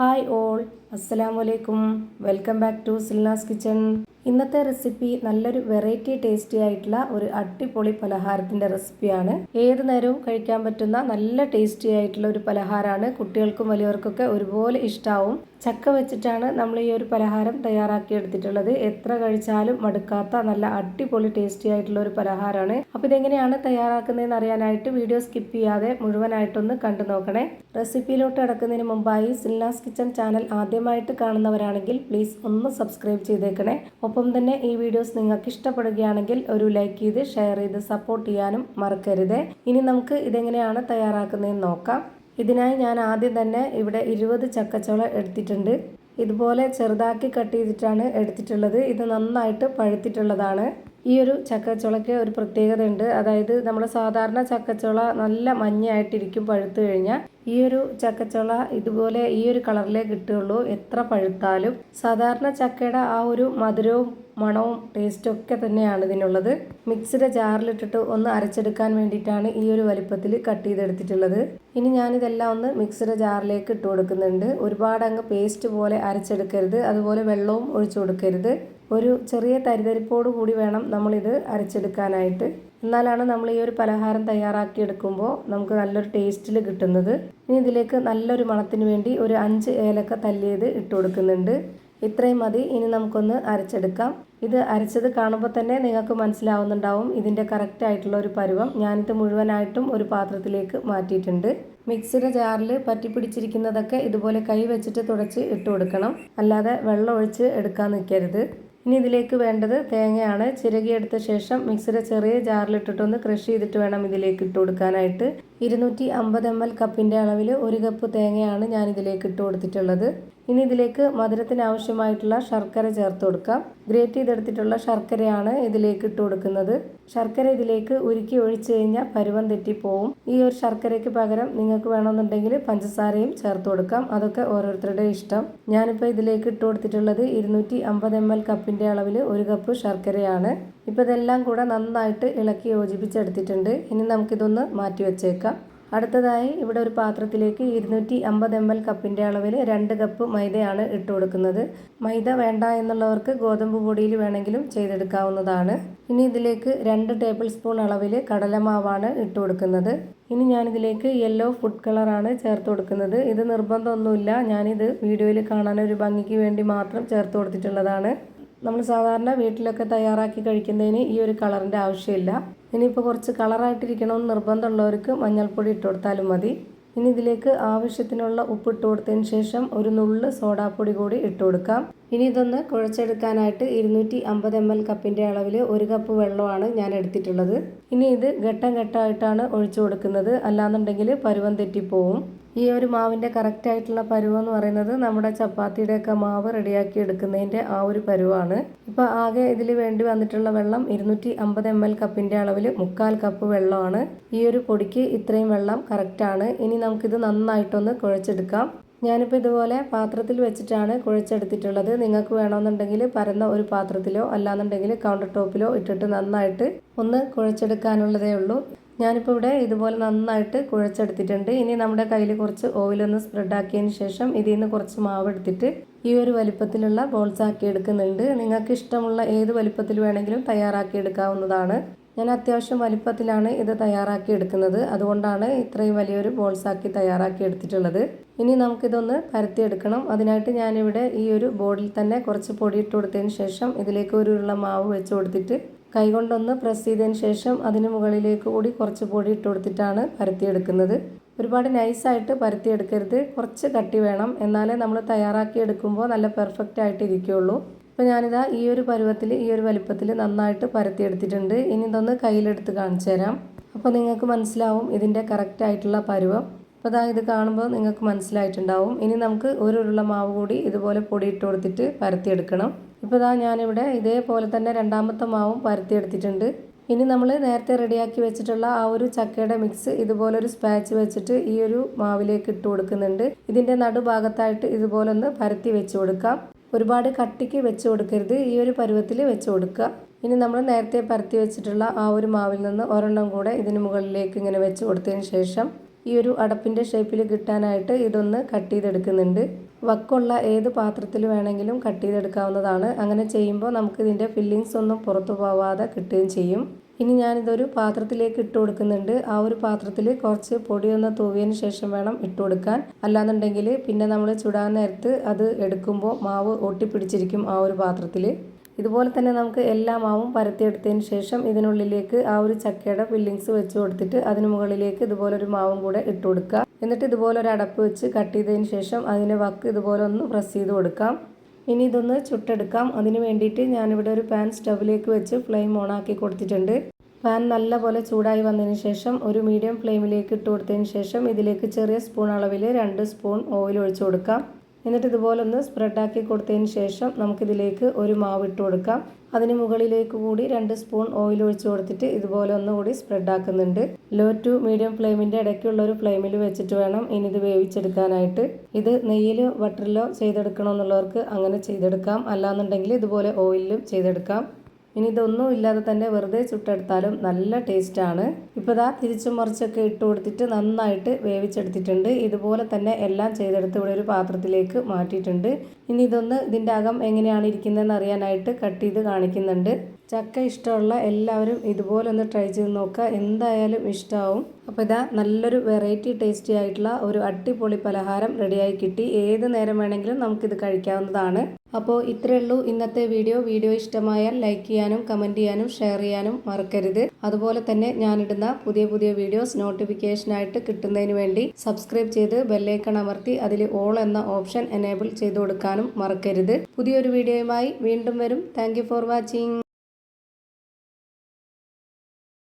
Hi all, അസ്സലാമലൈക്കും. Welcome back to സിൽനാസ് kitchen. ഇന്നത്തെ റെസിപ്പി നല്ലൊരു വെറൈറ്റി ടേസ്റ്റി ആയിട്ടുള്ള ഒരു അടിപൊളി പലഹാരത്തിൻ്റെ റെസിപ്പിയാണ്. ഏത് നേരവും കഴിക്കാൻ പറ്റുന്ന നല്ല ടേസ്റ്റി ആയിട്ടുള്ള ഒരു പലഹാരമാണ്. കുട്ടികൾക്കും വലിയവർക്കൊക്കെ ഒരുപോലെ ഇഷ്ടമാവും. ചക്ക വെച്ചിട്ടാണ് നമ്മൾ ഈ ഒരു പലഹാരം തയ്യാറാക്കി എടുത്തിട്ടുള്ളത്. എത്ര കഴിച്ചാലും മടുക്കാത്ത നല്ല അടിപൊളി ടേസ്റ്റി ആയിട്ടുള്ള ഒരു പലഹാരമാണ്. അപ്പോൾ ഇതെങ്ങനെയാണ് തയ്യാറാക്കുന്നതെന്ന് അറിയാനായിട്ട് വീഡിയോ സ്കിപ്പ് ചെയ്യാതെ മുഴുവനായിട്ടൊന്ന് കണ്ടു നോക്കണേ. റെസിപ്പിയിലോട്ട് കിടക്കുന്നതിന് മുമ്പായി സിൽനാസ് കിച്ചൺ ചാനൽ ആദ്യമായിട്ട് കാണുന്നവരാണെങ്കിൽ പ്ലീസ് ഒന്ന് സബ്സ്ക്രൈബ് ചെയ്തേക്കണേ. ഒപ്പം തന്നെ ഈ വീഡിയോസ് നിങ്ങൾക്ക് ഇഷ്ടപ്പെടുകയാണെങ്കിൽ ഒരു ലൈക്ക് ചെയ്ത് ഷെയർ ചെയ്ത് സപ്പോർട്ട് ചെയ്യാനും മറക്കരുത്. ഇനി നമുക്ക് ഇതെങ്ങനെയാണ് തയ്യാറാക്കുന്നതെന്ന് നോക്കാം. ഇതിനായി ഞാൻ ആദ്യം തന്നെ ഇവിടെ 20 ചക്കച്ചോള എടുത്തിട്ടുണ്ട്. ഇതുപോലെ ചെറുതാക്കി കട്ട് ചെയ്തിട്ടാണ് എടുത്തിട്ടുള്ളത്. ഇത് നന്നായിട്ട് പഴുത്തിട്ടുള്ളതാണ്. ഈ ഒരു ചക്കച്ചോളയ്ക്ക് ഒരു പ്രത്യേകത ഉണ്ട്. അതായത് നമ്മൾ സാധാരണ ചക്കച്ചോള നല്ല മഞ്ഞയായിട്ടിരിക്കും പഴുത്തു കഴിഞ്ഞാൽ. ഈ ഒരു ചക്കച്ചോള ഇതുപോലെ ഈ ഒരു കളറിലേ കിട്ടുകയുള്ളൂ എത്ര പഴുത്താലും. സാധാരണ ചക്കയുടെ ആ ഒരു മധുരവും മണവും ടേസ്റ്റും ഒക്കെ തന്നെയാണ് ഇതിനുള്ളത്. മിക്സിയുടെ ജാറിലിട്ടിട്ട് ഒന്ന് അരച്ചെടുക്കാൻ വേണ്ടിയിട്ടാണ് ഈ ഒരു വലിപ്പത്തിൽ കട്ട് ചെയ്തെടുത്തിട്ടുള്ളത്. ഇനി ഞാനിതെല്ലാം ഒന്ന് മിക്സിയുടെ ജാറിലേക്ക് ഇട്ട് കൊടുക്കുന്നുണ്ട്. ഒരുപാട് അങ്ങ് പേസ്റ്റ് പോലെ അരച്ചെടുക്കരുത്, അതുപോലെ വെള്ളവും ഒഴിച്ചു കൊടുക്കരുത്. ഒരു ചെറിയ തരിതരിപ്പോട് കൂടി വേണം നമ്മളിത് അരച്ചെടുക്കാനായിട്ട്. എന്നാലാണ് നമ്മൾ ഈ ഒരു പലഹാരം തയ്യാറാക്കി എടുക്കുമ്പോൾ നമുക്ക് നല്ലൊരു ടേസ്റ്റിൽ കിട്ടുന്നത്. ഇനി ഇതിലേക്ക് നല്ലൊരു മണത്തിന് വേണ്ടി ഒരു 5 ഏലക്ക തല്ലിയത് ഇട്ട് കൊടുക്കുന്നുണ്ട്. ഇത്രയും മതി. ഇനി നമുക്കൊന്ന് അരച്ചെടുക്കാം. ഇത് അരച്ചത് കാണുമ്പോൾ തന്നെ നിങ്ങൾക്ക് മനസ്സിലാവുന്നുണ്ടാവും ഇതിൻ്റെ കറക്റ്റ് ആയിട്ടുള്ള ഒരു പരുവം. ഞാനിത് മുഴുവനായിട്ടും ഒരു പാത്രത്തിലേക്ക് മാറ്റിയിട്ടുണ്ട്. മിക്സിയുടെ ജാറിൽ പറ്റിപ്പിടിച്ചിരിക്കുന്നതൊക്കെ ഇതുപോലെ കൈ വെച്ചിട്ട് തുടച്ച് ഇട്ട് കൊടുക്കണം. അല്ലാതെ വെള്ളം ഒഴിച്ച് എടുക്കാൻ നിൽക്കരുത്. ഇനി ഇതിലേക്ക് വേണ്ടത് തേങ്ങയാണ്. ചിരകിയെടുത്ത ശേഷം മിക്സിയുടെ ചെറിയ ജാറിലിട്ടിട്ടൊന്ന് ക്രഷ് ചെയ്തിട്ട് വേണം ഇതിലേക്ക് ഇട്ട് കൊടുക്കാനായിട്ട്. 250 ml കപ്പിൻ്റെ അളവിൽ 1 കപ്പ് തേങ്ങയാണ് ഞാൻ ഇതിലേക്ക് ഇട്ട് കൊടുത്തിട്ടുള്ളത്. ഇനി ഇതിലേക്ക് മധുരത്തിന് ആവശ്യമായിട്ടുള്ള ശർക്കര ചേർത്ത് കൊടുക്കാം. ഗ്രേറ്റ് ചെയ്തെടുത്തിട്ടുള്ള ശർക്കരയാണ് ഇതിലേക്ക് ഇട്ട് കൊടുക്കുന്നത്. ശർക്കര ഇതിലേക്ക് ഉരുക്കി ഒഴിച്ചു കഴിഞ്ഞാൽ പരുവം തെറ്റിപ്പോവും. ഈ ഒരു ശർക്കരയ്ക്ക് പകരം നിങ്ങൾക്ക് വേണമെന്നുണ്ടെങ്കിൽ പഞ്ചസാരയും ചേർത്ത് കൊടുക്കാം. അതൊക്കെ ഓരോരുത്തരുടെ ഇഷ്ടം. ഞാനിപ്പോൾ ഇതിലേക്ക് ഇട്ട് കൊടുത്തിട്ടുള്ളത് 250 ml കപ്പിൻ്റെ അളവിൽ 1 കപ്പ് ശർക്കരയാണ്. ഇപ്പോൾ ഇതെല്ലാം കൂടെ നന്നായിട്ട് ഇളക്കി യോജിപ്പിച്ചെടുത്തിട്ടുണ്ട്. ഇനി നമുക്കിതൊന്ന് മാറ്റി വെച്ചേക്കാം. അടുത്തതായി ഇവിടെ ഒരു പാത്രത്തിലേക്ക് 250 ml കപ്പിൻ്റെ അളവിൽ 2 കപ്പ് മൈദയാണ് ഇട്ട് കൊടുക്കുന്നത്. മൈദ വേണ്ട എന്നുള്ളവർക്ക് ഗോതമ്പ് പൊടിയിൽ വേണമെങ്കിലും ചെയ്തെടുക്കാവുന്നതാണ്. ഇനി ഇതിലേക്ക് 2 ടേബിൾ സ്പൂൺ അളവിൽ കടലമാവാണ് ഇട്ട് കൊടുക്കുന്നത്. ഇനി ഞാനിതിലേക്ക് യെല്ലോ ഫുഡ് കളറാണ് ചേർത്ത് കൊടുക്കുന്നത്. ഇത് നിർബന്ധമൊന്നുമില്ല, ഞാനിത് വീഡിയോയിൽ കാണാനൊരു ഭംഗിക്ക് വേണ്ടി മാത്രം ചേർത്ത് കൊടുത്തിട്ടുള്ളതാണ്. നമ്മൾ സാധാരണ വീട്ടിലൊക്കെ തയ്യാറാക്കി കഴിക്കുന്നതിന് ഈ ഒരു കളറിൻ്റെ ആവശ്യമില്ല. ഇനിയിപ്പോൾ കുറച്ച് കളറായിട്ടിരിക്കണമെന്ന് നിർബന്ധമുള്ളവർക്ക് മഞ്ഞൾപ്പൊടി ഇട്ട് കൊടുത്താലും മതി. ഇനി ഇതിലേക്ക് ആവശ്യത്തിനുള്ള ഉപ്പ് ഇട്ട് കൊടുത്തതിന് ശേഷം ഒരു നുള്ള് സോഡാപ്പൊടി കൂടി ഇട്ട് കൊടുക്കാം. ഇനി ഇതൊന്ന് കുഴച്ചെടുക്കാനായിട്ട് 250 ml കപ്പിൻ്റെ അളവിൽ 1 കപ്പ് വെള്ളമാണ് ഞാൻ എടുത്തിട്ടുള്ളത്. ഇനി ഇത് ഘട്ടം ഘട്ടമായിട്ടാണ് ഒഴിച്ചു കൊടുക്കുന്നത്, അല്ലാന്നുണ്ടെങ്കിൽ പരുവം തെറ്റിപ്പോവും. ഈ ഒരു മാവിൻ്റെ കറക്റ്റായിട്ടുള്ള പരുവം എന്ന് പറയുന്നത് നമ്മുടെ ചപ്പാത്തിയുടെയൊക്കെ മാവ് റെഡിയാക്കി എടുക്കുന്നതിൻ്റെ ആ ഒരു പരുവമാണ്. ഇപ്പോൾ ആകെ ഇതിൽ വേണ്ടി വന്നിട്ടുള്ള വെള്ളം 250 ml കപ്പിൻ്റെ അളവിൽ 3/4 കപ്പ് വെള്ളമാണ്. ഈ ഒരു പൊടിക്ക് ഇത്രയും വെള്ളം കറക്റ്റാണ്. ഇനി നമുക്കിത് നന്നായിട്ടൊന്ന് കുഴച്ചെടുക്കാം. ഞാനിപ്പോൾ ഇതുപോലെ പാത്രത്തിൽ വെച്ചിട്ടാണ് കുഴച്ചെടുത്തിട്ടുള്ളത്. നിങ്ങൾക്ക് വേണമെന്നുണ്ടെങ്കിൽ പരന്ന ഒരു പാത്രത്തിലോ അല്ലാന്നുണ്ടെങ്കിൽ കൗണ്ടർ ടോപ്പിലോ ഇട്ടിട്ട് നന്നായിട്ട് ഒന്ന് കുഴച്ചെടുക്കാനുള്ളതേ ഉള്ളൂ. ഞാനിപ്പോൾ ഇവിടെ ഇതുപോലെ നന്നായിട്ട് കുഴച്ചെടുത്തിട്ടുണ്ട്. ഇനി നമ്മുടെ കയ്യിൽ കുറച്ച് ഓയിലൊന്ന് സ്പ്രെഡാക്കിയതിന് ശേഷം ഇതിൽ നിന്ന് കുറച്ച് മാവ് എടുത്തിട്ട് ഈ ഒരു വലിപ്പത്തിലുള്ള ബോൾസ് ആക്കി എടുക്കുന്നുണ്ട്. നിങ്ങൾക്ക് ഇഷ്ടമുള്ള ഏത് വലിപ്പത്തിൽ വേണമെങ്കിലും തയ്യാറാക്കി എടുക്കാവുന്നതാണ്. ഞാൻ അത്യാവശ്യം വലിപ്പത്തിലാണ് ഇത് തയ്യാറാക്കി എടുക്കുന്നത്. അതുകൊണ്ടാണ് ഇത്രയും വലിയൊരു ബോൾസാക്കി തയ്യാറാക്കി എടുത്തിട്ടുള്ളത്. ഇനി നമുക്കിതൊന്ന് പരത്തിയെടുക്കണം. അതിനായിട്ട് ഞാനിവിടെ ഈ ഒരു ബോർഡിൽ തന്നെ കുറച്ച് പൊടി ഇട്ട് കൊടുത്തതിന് ശേഷം ഇതിലേക്ക് ഒരു ഉരുള മാവ് വെച്ച് കൊടുത്തിട്ട് കൈകൊണ്ടൊന്ന് പ്രസ് ചെയ്തതിന് ശേഷം അതിന് മുകളിലേക്ക് കൂടി കുറച്ച് പൊടി ഇട്ട് കൊടുത്തിട്ടാണ് പരത്തിയെടുക്കുന്നത്. ഒരുപാട് നൈസായിട്ട് പരത്തിയെടുക്കരുത്, കുറച്ച് കട്ടി വേണം. എന്നാലേ നമ്മൾ തയ്യാറാക്കി എടുക്കുമ്പോൾ നല്ല പെർഫെക്റ്റ് ആയിട്ട് ഇരിക്കുകയുള്ളൂ. അപ്പോൾ ഞാനിതാ ഈ ഒരു പരുവത്തിൽ ഈ ഒരു വലിപ്പത്തിൽ നന്നായിട്ട് പരത്തിയെടുത്തിട്ടുണ്ട്. ഇനി ഇതൊന്ന് കയ്യിലെടുത്ത് കാണിച്ചു തരാം. അപ്പോൾ നിങ്ങൾക്ക് മനസ്സിലാവും ഇതിൻ്റെ കറക്റ്റ് ആയിട്ടുള്ള പരുവം. അപ്പോൾ ഇതാ ഇത് കാണുമ്പോൾ നിങ്ങൾക്ക് മനസ്സിലായിട്ടുണ്ടാവും. ഇനി നമുക്ക് ഒരു ഉരുള മാവ് കൂടി ഇതുപോലെ പൊടി ഇട്ട് കൊടുത്തിട്ട് പരത്തിയെടുക്കണം. ഇപ്പോൾ ഇതാ ഞാനിവിടെ ഇതേപോലെ തന്നെ രണ്ടാമത്തെ മാവും പരത്തിയെടുത്തിട്ടുണ്ട്. ഇനി നമ്മൾ നേരത്തെ റെഡിയാക്കി വെച്ചിട്ടുള്ള ആ ഒരു ചക്കയുടെ മിക്സ് ഇതുപോലൊരു സ്പാച്ച് വെച്ചിട്ട് ഈ ഒരു മാവിലേക്ക് ഇട്ട് കൊടുക്കുന്നുണ്ട്. ഇതിൻ്റെ നടുഭാഗത്തായിട്ട് ഇതുപോലെ ഒന്ന് പരത്തി വെച്ച് കൊടുക്കാം. ഒരുപാട് കട്ടിക്ക് വെച്ച് കൊടുക്കരുത്, ഈ ഒരു പരുവത്തിൽ വെച്ച് കൊടുക്കുക. ഇനി നമ്മൾ നേരത്തെ പരത്തി വെച്ചിട്ടുള്ള ആ ഒരു മാവിൽ നിന്ന് ഒരെണ്ണം കൂടെ ഇതിന് മുകളിലേക്ക് ഇങ്ങനെ വെച്ച് കൊടുത്തതിന് ശേഷം ഈ ഒരു അടപ്പിൻ്റെ ഷേപ്പിൽ കിട്ടാനായിട്ട് ഇതൊന്ന് കട്ട് ചെയ്തെടുക്കുന്നുണ്ട്. വക്കുള്ള ഏത് പാത്രത്തിൽ വേണമെങ്കിലും കട്ട് ചെയ്തെടുക്കാവുന്നതാണ്. അങ്ങനെ ചെയ്യുമ്പോൾ നമുക്ക് ഇതിൻ്റെ ഫില്ലിങ്സ് ഒന്നും പുറത്തു പോവാതെ കിട്ടുകയും ചെയ്യും. ഇനി ഞാനിതൊരു പാത്രത്തിലേക്ക് ഇട്ട് കൊടുക്കുന്നുണ്ട്. ആ ഒരു പാത്രത്തിൽ കുറച്ച് പൊടിയൊന്ന് തൂവിയതിന് ശേഷം വേണം ഇട്ട് കൊടുക്കാൻ. അല്ലാന്നുണ്ടെങ്കിൽ പിന്നെ നമ്മൾ ചുടാൻ നേരത്ത് അത് എടുക്കുമ്പോൾ മാവ് ഒട്ടിപ്പിടിച്ചിരിക്കും ആ ഒരു പാത്രത്തിൽ. ഇതുപോലെ തന്നെ നമുക്ക് എല്ലാ മാവും പരത്തിയെടുത്തതിന് ശേഷം ഇതിനുള്ളിലേക്ക് ആ ഒരു ചക്കയുടെ ഫില്ലിങ്സ് വെച്ച് കൊടുത്തിട്ട് അതിന് മുകളിലേക്ക് ഇതുപോലൊരു മാവും കൂടെ ഇട്ട് കൊടുക്കുക. എന്നിട്ട് ഇതുപോലൊരു അടപ്പ് വെച്ച് കട്ട് ചെയ്തതിന് ശേഷം അതിൻ്റെ വക്ക് ഇതുപോലെ ഒന്ന് പ്രസ് ചെയ്ത് കൊടുക്കാം. ഇനി ഇതൊന്ന് ചുട്ടെടുക്കാം. അതിന് വേണ്ടിയിട്ട് ഞാനിവിടെ ഒരു പാൻ സ്റ്റൗവിലേക്ക് വെച്ച് ഫ്ലെയിം ഓണാക്കി കൊടുത്തിട്ടുണ്ട്. പാൻ നല്ലപോലെ ചൂടായി വന്നതിന് ശേഷം ഒരു മീഡിയം ഫ്ലെയിമിലേക്ക് ഇട്ട് കൊടുത്തതിന് ശേഷം ഇതിലേക്ക് ചെറിയ സ്പൂൺ അളവിൽ 2 സ്പൂൺ ഓയിൽ ഒഴിച്ചു കൊടുക്കാം. എന്നിട്ട് ഇതുപോലെ ഒന്ന് സ്പ്രെഡാക്കി കൊടുത്തതിന് ശേഷം നമുക്കിതിലേക്ക് ഒരു മാവ് ഇട്ട് കൊടുക്കാം. അതിന് മുകളിലേക്ക് കൂടി 2 സ്പൂൺ ഓയിൽ ഒഴിച്ചു കൊടുത്തിട്ട് ഇതുപോലെ ഒന്നുകൂടി സ്പ്രെഡാക്കുന്നുണ്ട്. ലോ ടു മീഡിയം ഫ്ലെയിമിൻ്റെ ഇടയ്ക്കുള്ള ഒരു ഫ്ലെയിമിൽ വെച്ചിട്ട് വേണം ഇനി ഇത് വേവിച്ചെടുക്കാനായിട്ട്. ഇത് നെയ്യിലോ ബട്ടറിലോ ചെയ്തെടുക്കണമെന്നുള്ളവർക്ക് അങ്ങനെ ചെയ്തെടുക്കാം. അല്ലാന്നുണ്ടെങ്കിൽ ഇതുപോലെ ഓയിലിലും ചെയ്തെടുക്കാം. ഇനി ഇതൊന്നും ഇല്ലാതെ തന്നെ വെറുതെ ചുട്ടെടുത്താലും നല്ല ടേസ്റ്റാണ്. ഇപ്പോൾ ഇതാ തിരിച്ചും മറിച്ചൊക്കെ ഇട്ട് കൊടുത്തിട്ട് നന്നായിട്ട് വേവിച്ചെടുത്തിട്ടുണ്ട്. ഇതുപോലെ തന്നെ എല്ലാം ചെയ്തെടുത്ത് ഇവിടെ ഒരു പാത്രത്തിലേക്ക് മാറ്റിയിട്ടുണ്ട്. ഇനി ഇതൊന്ന് ഇതിൻ്റെ അകം എങ്ങനെയാണ് ഇരിക്കുന്നതെന്ന് അറിയാനായിട്ട് കട്ട് ചെയ്ത് കാണിക്കുന്നുണ്ട്. ചക്ക ഇഷ്ടമുള്ള എല്ലാവരും ഇതുപോലെ ഒന്ന് ട്രൈ ചെയ്ത് നോക്കുക. എന്തായാലും ഇഷ്ടമാവും. അപ്പോൾ ഇതാ നല്ലൊരു വെറൈറ്റി ടേസ്റ്റി ആയിട്ടുള്ള ഒരു അടിപൊളി പലഹാരം റെഡിയായി കിട്ടി. ഏത് നേരം വേണമെങ്കിലും നമുക്കിത് കഴിക്കാവുന്നതാണ്. അപ്പോൾ ഇത്രയേ ഉള്ളൂ ഇന്നത്തെ വീഡിയോ ഇഷ്ടമായാൽ ലൈക്ക് ചെയ്യാനും കമൻറ്റ് ചെയ്യാനും ഷെയർ ചെയ്യാനും മറക്കരുത്. അതുപോലെ തന്നെ ഞാനിടുന്ന പുതിയ വീഡിയോസ് നോട്ടിഫിക്കേഷനായിട്ട് കിട്ടുന്നതിന് വേണ്ടി സബ്സ്ക്രൈബ് ചെയ്ത് ബെല്ലൈക്കൺ അമർത്തി അതിൽ ഓൾ എന്ന ഓപ്ഷൻ എനേബിൾ ചെയ്ത് കൊടുക്കാനും മറക്കരുത്. പുതിയൊരു വീഡിയോയുമായി വീണ്ടും വരും. Thank you for watching.